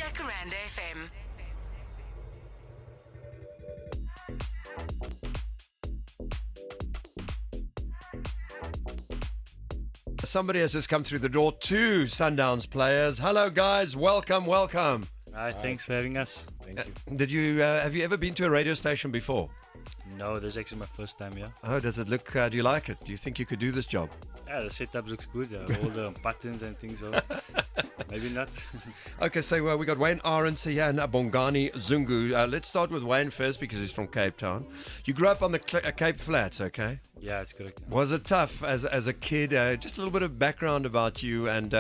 Jacaranda FM. Somebody has just come through the door. Two Sundowns players. Hello, guys. Welcome, welcome. Hi, thanks for having us. Thank you. Have you ever been to a radio station before? No, this is actually my first time here. Oh, does it look? Do you like it? Do you think you could do this job? Yeah, the setup looks good. All the buttons and things. So maybe not. Okay, so we got Wayne Arendse here and Bongani Zungu. Let's start with Wayne first because he's from Cape Town. You grew up on the Cape Flats, okay? Yeah, it's correct. Was it tough as a kid? Just a little bit of background about you and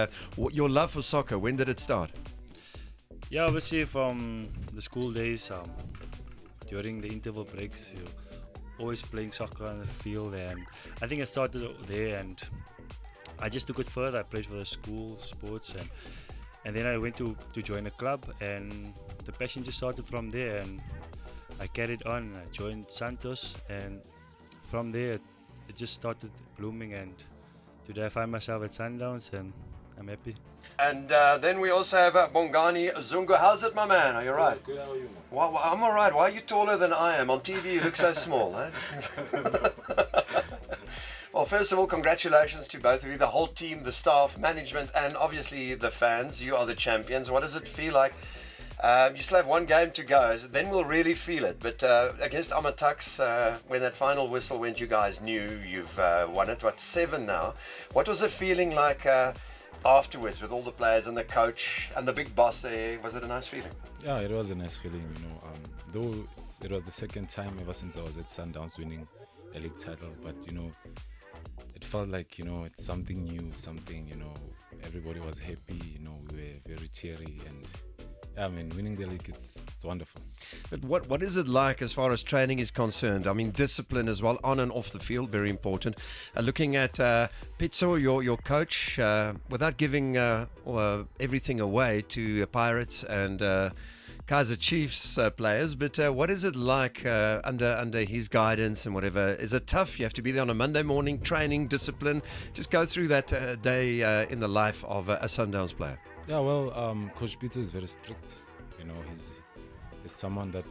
your love for soccer. When did it start? Yeah, obviously from the school days, during the interval breaks, you're always playing soccer on the field, and I think I started there, and I just took it further. I played for the school sports, and then I went to join a club, and the passion just started from there, and I carried on. I joined Santos, and from there it just started blooming, and today I find myself at Sundowns, and I'm happy. And then we also have Bongani Zungu. How's it, my man? Are you right? Good, how are you, man? I'm all right. Why are you taller than I am? On TV, you look so small, eh? Well, first of all, congratulations to both of you, the whole team, the staff, management, and obviously the fans. You are the champions. What does it feel like? You still have one game to go, then we'll really feel it. But against Amatux, when that final whistle went, you guys knew you've won it. What, 7 now? What was the feeling like afterwards with all the players and the coach and the big boss there? Was it a nice feeling? Yeah, it was a nice feeling, though it was the second time ever since I was at Sundowns winning a league title, but it felt like it's something new, something everybody was happy, we were very cheery, and yeah, I mean, winning the league, it's wonderful. But what is it like as far as training is concerned? I mean, discipline as well, on and off the field, very important. Looking at Pitso, your coach, without giving everything away to Pirates and Kaizer Chiefs players, but what is it like under his guidance and whatever? Is it tough? You have to be there on a Monday morning, training, discipline. Just go through that day in the life of a Sundowns player. Yeah, well, Coach Peter is very strict. He's someone that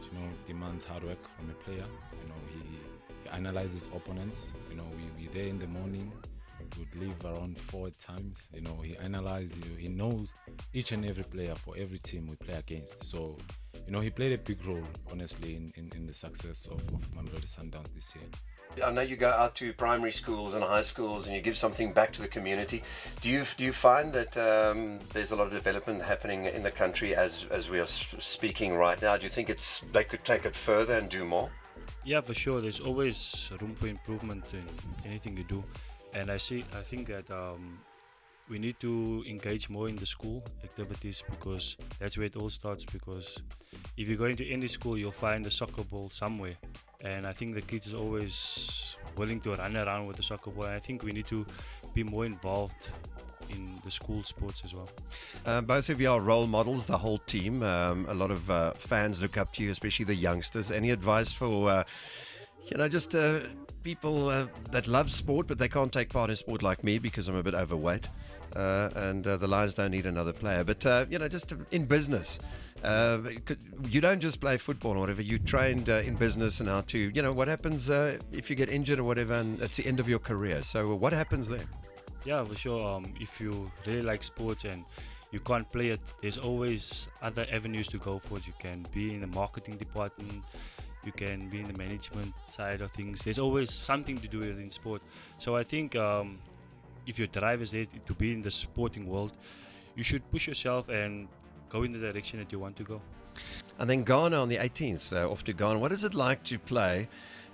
demands hard work from a player. He analyzes opponents. We there in the morning. We would leave around 4 times. He analyzes. He knows each and every player for every team we play against. So, he played a big role, honestly, in the success of Mamelodi Sundowns this year. I know you go out to primary schools and high schools and you give something back to the community. Do you find that there's a lot of development happening in the country as we are speaking right now? Do you think they could take it further and do more? Yeah, for sure. There's always room for improvement in anything you do, and I think that we need to engage more in the school activities, because that's where it all starts. Because if you go into any school, you'll find a soccer ball somewhere, and I think the kids are always willing to run around with the soccer ball, and I think we need to be more involved in the school sports as well. Both of you are role models, the whole team. A lot of fans look up to you, especially the youngsters. Any advice for just people that love sport but they can't take part in sport, like me because I'm a bit overweight, and the Lions don't need another player, but just in business, you don't just play football or whatever, you trained in business and how to, what happens if you get injured or whatever and it's the end of your career, so what happens there? Yeah, for sure. If you really like sports and you can't play it, there's always other avenues to go for it. You can be in the marketing department, you can be in the management side of things. There's always something to do in sport. So I think if your drive is there to be in the sporting world, you should push yourself and go in the direction that you want to go. And then Ghana on the 18th, off to Ghana. What is it like to play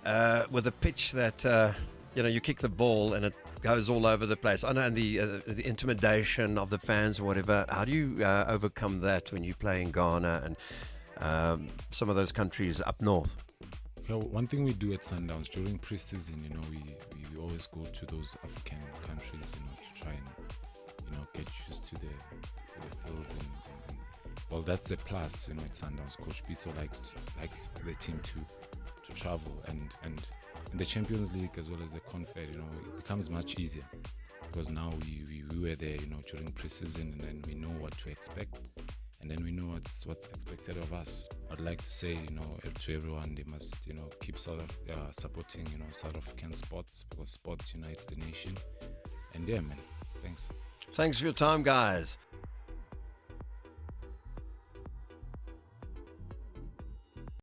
with a pitch that you kick the ball and it goes all over the place? I know, and the intimidation of the fans or whatever. How do you overcome that when you play in Ghana and some of those countries up north? One thing we do at Sundowns during pre-season, we always go to those African countries, to try and get used to the fields and well, that's the plus, at Sundowns. Coach Pitso likes the team to travel and in the Champions League as well as the Confed, it becomes much easier because now we were there, during pre-season, and then we know what to expect. and then we know what's expected of us. I'd like to say, to everyone, they must, keep supporting, South African sports, because sports unites the nation. And yeah, man, thanks. Thanks for your time, guys.